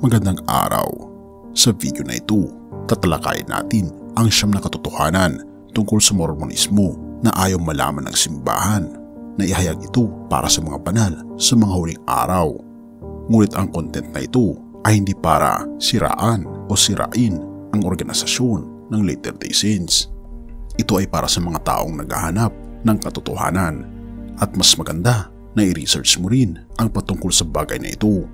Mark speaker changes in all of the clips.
Speaker 1: Magandang araw. Sa video na ito, tatalakayin natin ang 9 na katotohanan tungkol sa Mormonismo na ayaw malaman ng simbahan na ihayag ito para sa mga banal sa mga huling araw. Ngunit ang content na ito ay hindi para siraan o sirain ang organisasyon ng Latter-day Saints. Ito ay para sa mga taong naghahanap ng katotohanan at mas maganda na i-research mo rin ang patungkol sa bagay na ito.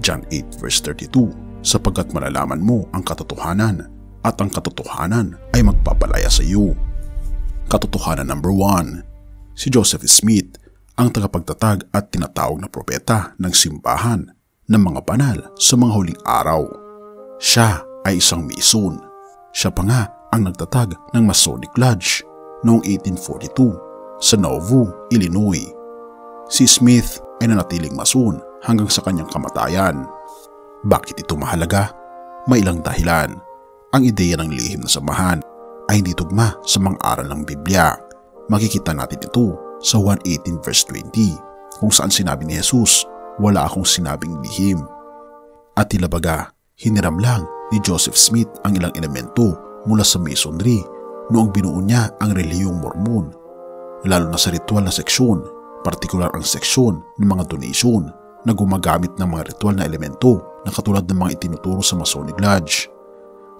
Speaker 1: John 8 verse 32, sapagkat malalaman mo ang katotohanan at ang katotohanan ay magpapalaya sa iyo. Katotohanan number 1. Si Joseph Smith ang tagapagtatag at tinatawag na propeta ng simbahan ng mga banal sa mga huling araw. Siya ay isang Mason. Siya pa nga ang nagtatag ng Masonic Lodge noong 1842 sa Nauvoo, Illinois. Si Smith ay nanatiling Mason hanggang sa kanyang kamatayan. Bakit ito mahalaga? May ilang dahilan. Ang ideya ng lihim na samahan ay hindi tugma sa mga aral ng Biblia. Makikita natin ito sa 1:18 verse 20 kung saan sinabi ni Jesus, "Wala akong sinabing lihim." At tila baga, hiniram lang ni Joseph Smith ang ilang elemento mula sa Masonry noong binuo niya ang relihiyong Mormon, lalo na sa ritual na seksyon, partikular ang seksyon ng mga donation na gumagamit ng mga ritual na elemento na katulad ng mga itinuturo sa Masonic Lodge,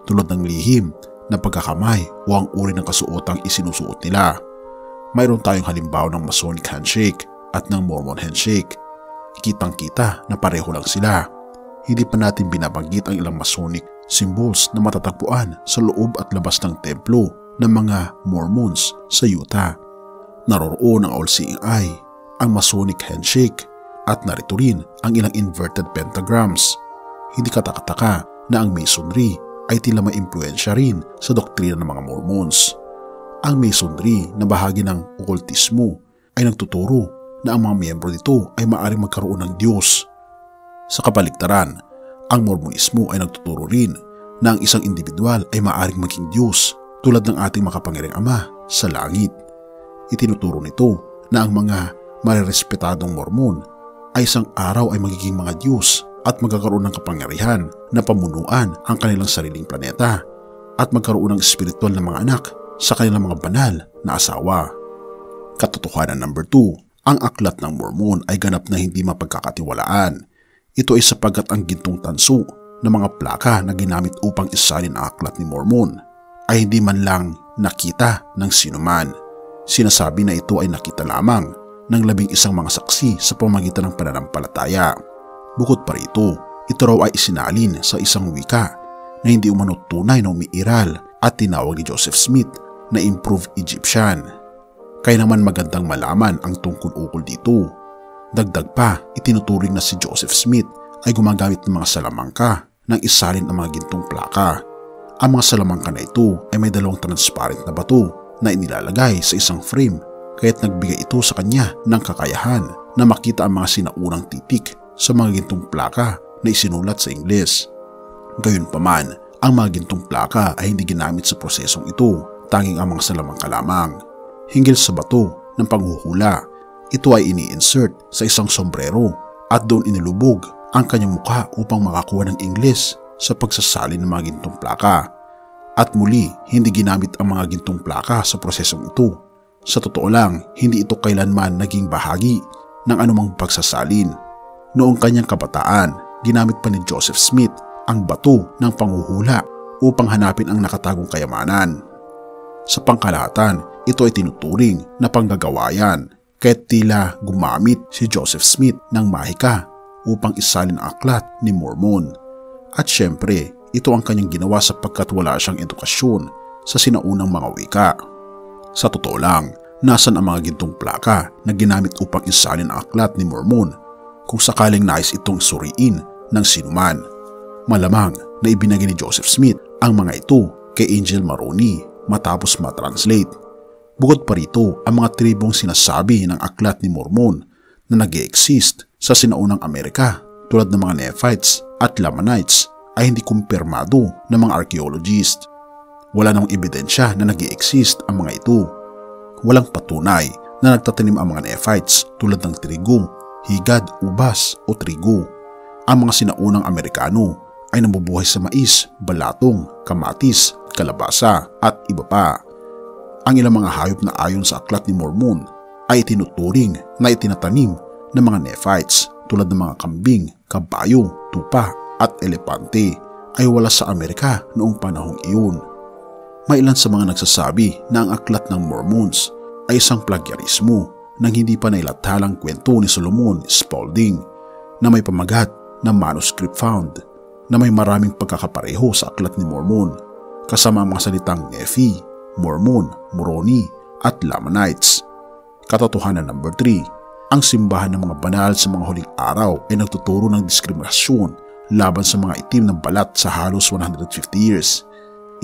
Speaker 1: tulad ng lihim na pagkakamay o ang uri ng kasuotang isinusuot nila. Mayroon tayong halimbawa ng Masonic handshake at ng Mormon handshake. Kitang-kita na pareho lang sila. Hindi pa natin binabanggit ang ilang Masonic symbols na matatagpuan sa loob at labas ng templo ng mga Mormons sa Utah. Naroroon ang All-Seeing Eye, ang Masonic handshake, at narito rin ang ilang inverted pentagrams. Hindi katakataka na ang Masonry ay tila maimpluwensya rin sa doktrina ng mga Mormons. Ang Masonry na bahagi ng okultismo ay nagtuturo na ang mga miyembro nito ay maaaring magkaroon ng Diyos. Sa kabaligtaran, ang Mormonismo ay nagtuturo rin na ang isang individual ay maaaring maging Diyos tulad ng ating makapangyarihang Ama sa langit. Itinuturo nito na ang mga marerespetadong Mormon ay isang araw ay magiging mga Diyos at magkakaroon ng kapangyarihan na pamunuan ang kanilang sariling planeta at magkaroon ng espiritual na mga anak sa kanilang mga banal na asawa. Katotohanan number 2, ang aklat ng Mormon ay ganap na hindi mapagkakatiwalaan. Ito ay sapagkat ang gintong tanso ng mga plaka na ginamit upang isalin ang aklat ni Mormon ay hindi man lang nakita ng sinuman. Sinasabi na ito ay nakita lamang ng 11 mga saksi sa pamamagitan ng pananampalataya. Bukod pa rito, ito raw ay isinalin sa isang wika na hindi umano tunay na umiiral at tinawag ni Joseph Smith na Improved Egyptian. Kaya naman magandang malaman ang tungkol-ukol dito. Dagdag pa, itinuturing na si Joseph Smith ay gumagamit ng mga salamangka nang isalin ang mga gintong plaka. Ang mga salamangka na ito ay may 2 transparent na bato na inilalagay sa isang frame, kaya't nagbigay ito sa kanya ng kakayahan na makita ang mga sinaunang titik sa mga gintong plaka na isinulat sa Ingles. Gayunpaman, ang mga gintong plaka ay hindi ginamit sa prosesong ito, tanging ang mga salamangka lamang. Hinggil sa bato ng panghuhula, ito ay ini-insert sa isang sombrero at doon inilubog ang kanyang mukha upang makakuha ng Ingles sa pagsasalin ng mga gintong plaka. At muli, hindi ginamit ang mga gintong plaka sa prosesong ito. Sa totoo lang, hindi ito kailanman naging bahagi ng anumang pagsasalin. Noong kanyang kabataan, ginamit pa ni Joseph Smith ang bato ng panghuhula upang hanapin ang nakatagong kayamanan. Sa pangkalahatan, ito ay tinuturing na panggagawayan, kaya't tila gumamit si Joseph Smith ng mahika upang isalin ang aklat ni Mormon. At syempre, ito ang kanyang ginawa sapagkat wala siyang edukasyon sa sinaunang mga wika. Sa totoo lang, nasan ang mga gintong plaka na ginamit upang isalin ang aklat ni Mormon kung sakaling nais itong suriin ng sinuman? Malamang na ibinigay ni Joseph Smith ang mga ito kay Angel Maroney matapos matranslate. Bukod pa rito, ang mga tribong sinasabi ng aklat ni Mormon na nag-e-exist sa sinaunang Amerika tulad ng mga Nephites at Lamanites ay hindi kumpirmado ng mga archaeologists. Wala namang ebidensya na nag-i-exist ang mga ito. Walang patunay na nagtatanim ang mga Nephites tulad ng trigo, higad, ubas o trigo. Ang mga sinaunang Amerikano ay nabubuhay sa mais, balatong, kamatis, kalabasa at iba pa. Ang ilang mga hayop na ayon sa Aklat ni Mormon ay tinuturing na itinatanim ng mga Nephites tulad ng mga kambing, kabayo, tupa at elepante ay wala sa Amerika noong panahong iyon. May ilan sa mga nagsasabi na ang Aklat ng Mormons ay isang plagyarismo ng hindi pa nailathalang kwento ni Solomon Spaulding na may pamagat na manuscript found na may maraming pagkakapareho sa Aklat ni Mormon kasama ang mga salitang Nephi, Mormon, Moroni at Lamanites. Katotohanan number 3, ang simbahan ng mga banal sa mga huling araw ay nagtuturo ng diskriminasyon laban sa mga itim ng balat sa halos 150 years.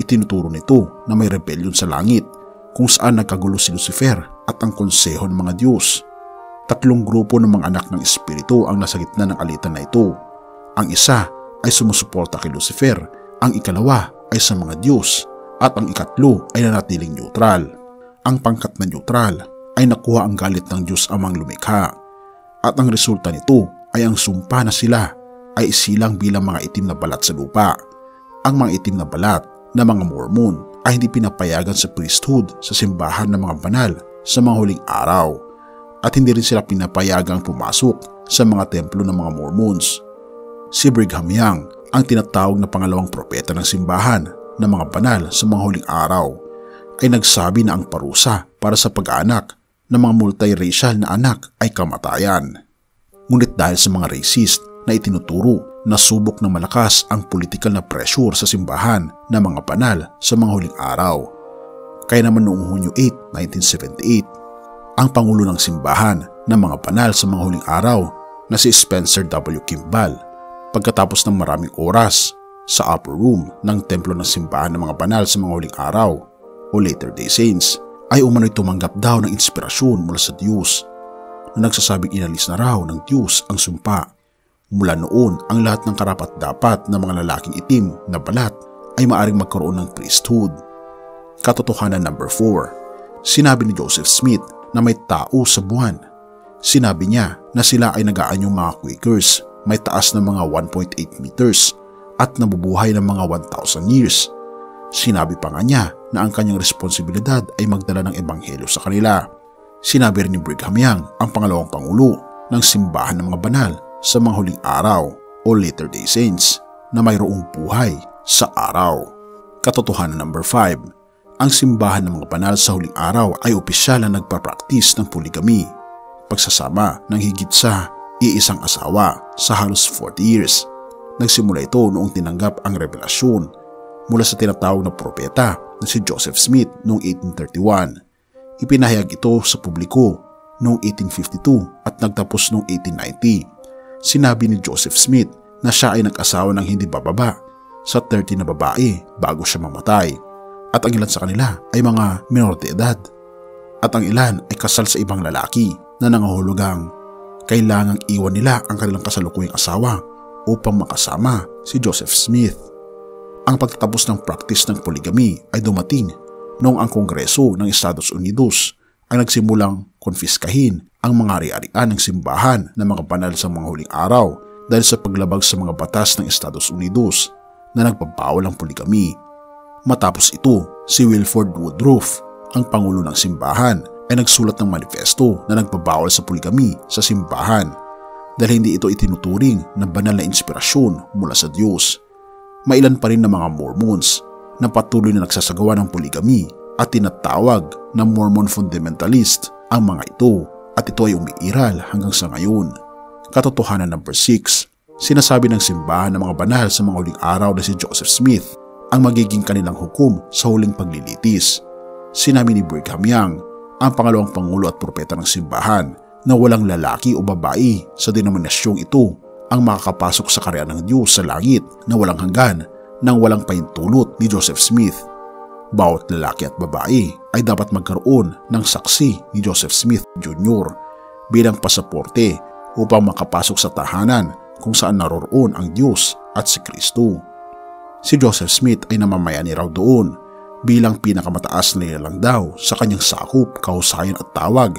Speaker 1: Itinuturo nito na may rebellion sa langit kung saan nagkagulo si Lucifer at ang konseho ng mga Diyos. 3 grupo ng mga anak ng Espiritu ang nasa gitna ng alitan na ito. Ang isa ay sumusuporta kay Lucifer, ang ikalawa ay sa mga Diyos, at ang ikatlo ay nanatiling neutral. Ang pangkat na neutral ay nakuha ang galit ng Diyos Amang lumikha, at ang resulta nito ay ang sumpa na sila ay isilang bilang mga itim na balat sa lupa. Ang mga itim na balat na mga Mormon ay hindi pinapayagan sa priesthood sa simbahan ng mga banal sa mga huling araw, at hindi rin sila pinapayagang pumasok sa mga templo ng mga Mormons. Si Brigham Young ang tinatawag na pangalawang propeta ng simbahan ng mga banal sa mga huling araw ay nagsabi na ang parusa para sa pag-aanak ng mga multiracial na anak ay kamatayan. Ngunit dahil sa mga racist na itinuturo, nasubok ng malakas ang political na pressure sa simbahan ng mga banal sa mga huling araw. Kaya naman noong Hunyo 8, 1978, ang pangulo ng simbahan ng mga banal sa mga huling araw na si Spencer W. Kimball, pagkatapos ng maraming oras sa upper room ng templo ng simbahan ng mga banal sa mga huling araw o Latter-day Saints, ay umano'y tumanggap daw ng inspirasyon mula sa Diyos na nagsasabing inalis na raw ng Diyos ang sumpa. Mula noon, ang lahat ng karapat-dapat na mga lalaking itim na balat ay maaring magkaroon ng priesthood. Katotohanan number 4, sinabi ni Joseph Smith na may tao sa buwan. Sinabi niya na sila ay nag-aanyong mga Quakers, may taas na mga 1.8 meters at nabubuhay ng mga 1,000 years. Sinabi pa nga niya na ang kanyang responsibilidad ay magdala ng ebanghelyo sa kanila. Sinabi rin ni Brigham Young, ang pangalawang pangulo ng simbahan ng mga banal sa mga huling araw o Latter-day Saints, na mayroong buhay sa araw. Katotohanan number 5, ang simbahan ng mga banal sa huling araw ay opisyal na nagpa-practice ng polygamy, pagsasama ng higit sa iisang asawa sa halos 40 years. Nagsimula ito noong tinanggap ang revelasyon mula sa tinatawag na propeta na si Joseph Smith noong 1831. Ipinahayag ito sa publiko noong 1852 at nagtapos noong 1890. Sinabi ni Joseph Smith na siya ay nag-asawa ng hindi bababa sa 30 na babae bago siya mamatay, at ang ilan sa kanila ay mga minor de edad, at ang ilan ay kasal sa ibang lalaki na nangahulugang kailangang iwan nila ang kanilang kasalukuyang asawa upang makasama si Joseph Smith. Ang pagtatapos ng practice ng polygamy ay dumating noong ang Kongreso ng Estados Unidos ay nagsimulang konfiskahin ang mga ari-arian ng simbahan ng mga banal sa mga huling araw dahil sa paglabag sa mga batas ng Estados Unidos na nagbabawal ng polygamy. Matapos ito, si Wilford Woodruff, ang pangulo ng simbahan, ay nagsulat ng manifesto na nagbabawal sa polygamy sa simbahan dahil hindi ito itinuturing na banal na inspirasyon mula sa Diyos. Mailan pa rin na mga Mormons na patuloy na nagsasagawa ng polygamy at tinatawag na Mormon fundamentalist ang mga ito, at ito ay umiiral hanggang sa ngayon. Katotohanan number 6, sinasabi ng simbahan ng mga banal sa mga huling araw na si Joseph Smith ang magiging kanilang hukom sa huling paglilitis. Sinabi ni Brigham Young, ang pangalawang pangulo at propeta ng simbahan, na walang lalaki o babae sa denominasyong ito ang makakapasok sa kaharian ng Diyos sa langit na walang hanggan nang walang pahintulot ni Joseph Smith. Bawat lalaki at babae ay dapat magkaroon ng saksi ni Joseph Smith Jr. bilang pasaporte upang makapasok sa tahanan kung saan naroroon ang Diyos at si Kristo. Si Joseph Smith ay namamayani raw doon bilang pinakamataas na nilalang daw sa kanyang sakop, kahusayan at tawag,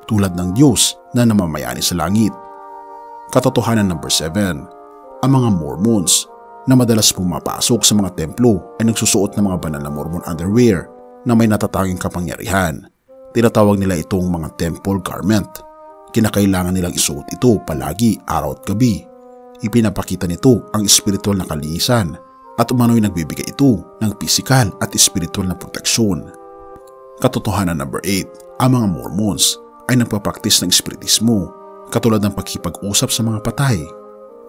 Speaker 1: tulad ng Diyos na namamayani sa langit. Katotohanan number 7, Ang mga Mormons na madalas pumapasok sa mga templo ay nagsusuot ng mga banal na Mormon underwear na may natatanging kapangyarihan. Tinatawag nila itong mga temple garment. Kinakailangan nilang isuot ito palagi, araw at gabi. Ipinapakita nito ang espiritual na kalinisan at umano'y nagbibigay ito ng pisikal at espiritual na proteksyon. Katotohanan number 8, ang mga Mormons ay nagpapraktis ng espiritismo katulad ng pagkipag-usap sa mga patay.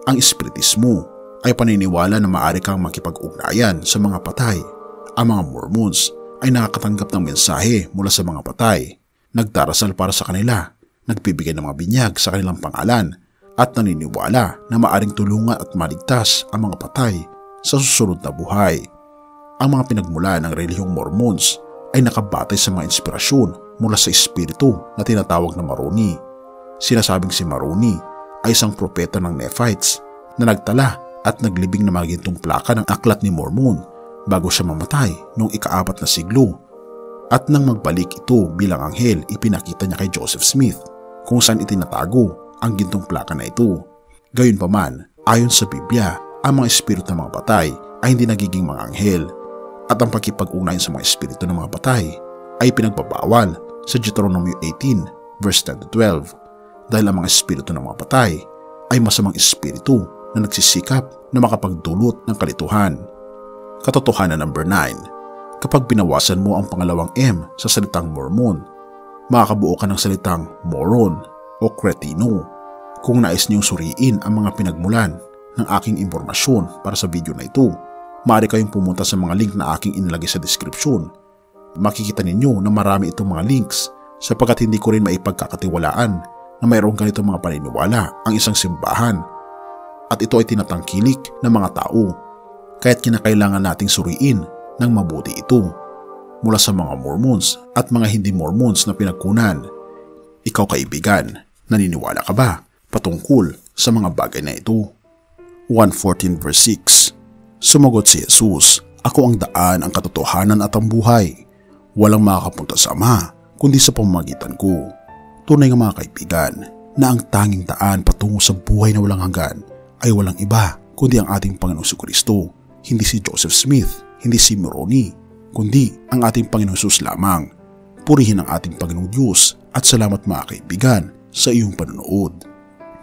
Speaker 1: Ang espiritismo ay paniniwala na maaari kang makipag-ugnayan sa mga patay. Ang mga Mormons ay nakakatanggap ng mensahe mula sa mga patay, nagdarasal para sa kanila, nagbibigay ng mga binyag sa kanilang pangalan, at naniniwala na maaring tulungan at maligtas ang mga patay sa susunod na buhay. Ang mga pinagmula ng relihiyong Mormons ay nakabatay sa mga inspirasyon mula sa espiritu na tinatawag na Moroni. Sinasabing si Moroni ay isang propeta ng Nephites na nagtala at naglibing na mga gintong plaka ng aklat ni Mormon bago siya mamatay noong ika-4 na siglo, at nang magbalik ito bilang anghel, ipinakita niya kay Joseph Smith kung saan itinatago ang gintong plaka na ito. Gayunpaman, ayon sa Biblia, ang mga espiritu ng mga patay ay hindi nagiging mga anghel, at ang pakipag-ugnayan sa mga espiritu ng mga patay ay pinagbabawal sa Deuteronomy 18 verse 10-12 dahil ang mga espiritu ng mga patay ay masamang espiritu na nagsisikap na makapagdulot ng kalituhan. Katotohanan number 9, kapag binawasan mo ang pangalawang M sa salitang Mormon, makakabuo ka ng salitang moron o kretino. Kung nais niyong suriin ang mga pinagmulan ng aking impormasyon para sa video na ito, maaari kayong pumunta sa mga link na aking inilagay sa description. Makikita ninyo na marami itong mga links sapagkat hindi ko rin maipagkakatiwalaan na mayroong ganitong mga paniniwala ang isang simbahan, at ito ay tinatangkilik ng mga tao, kaya't kinakailangan nating suriin ng mabuti ito mula sa mga Mormons at mga hindi Mormons na pinagkunan. Ikaw kaibigan, naniniwala ka ba patungkol sa mga bagay na ito? 1:14 verse 6. Sumagot si Jesus, "Ako ang daan, ang katotohanan at ang buhay. Walang makakapunta sa Ama kundi sa pamamagitan ko." Tunay nga mga kaibigan na ang tanging daan patungo sa buhay na walang hanggan ay walang iba kundi ang ating Panginoong Jesucristo. Hindi si Joseph Smith, hindi si Moroni, kundi ang ating Panginoong Jesus lamang. Purihin ang ating Panginoong Diyos at salamat mga kaibigan sa iyong panonood.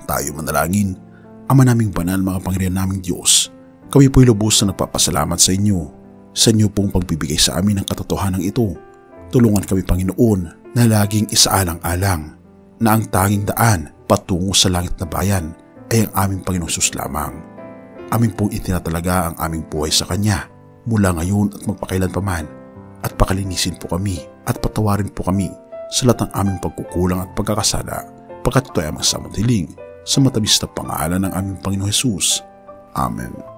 Speaker 1: Tayo manalangin. Ama naming banal, mga Panginoon naming Diyos, kami po'y lubos na nagpapasalamat sa inyo pong pagbibigay sa amin ng katotohanan ito. Tulungan kami Panginoon na laging isaalang-alang na ang tanging daan patungo sa langit na bayan ay ang aming Panginoong Jesus lamang. Amin pong itinatalaga ang aming buhay sa Kanya mula ngayon at magpakailan paman, at pakalinisin po kami at patawarin po kami sa lahat ng aming pagkukulang at pagkakasala, pagkat ito ay amang samatiling sa matamis na pangalan ng aming Panginoong Jesus. Amen.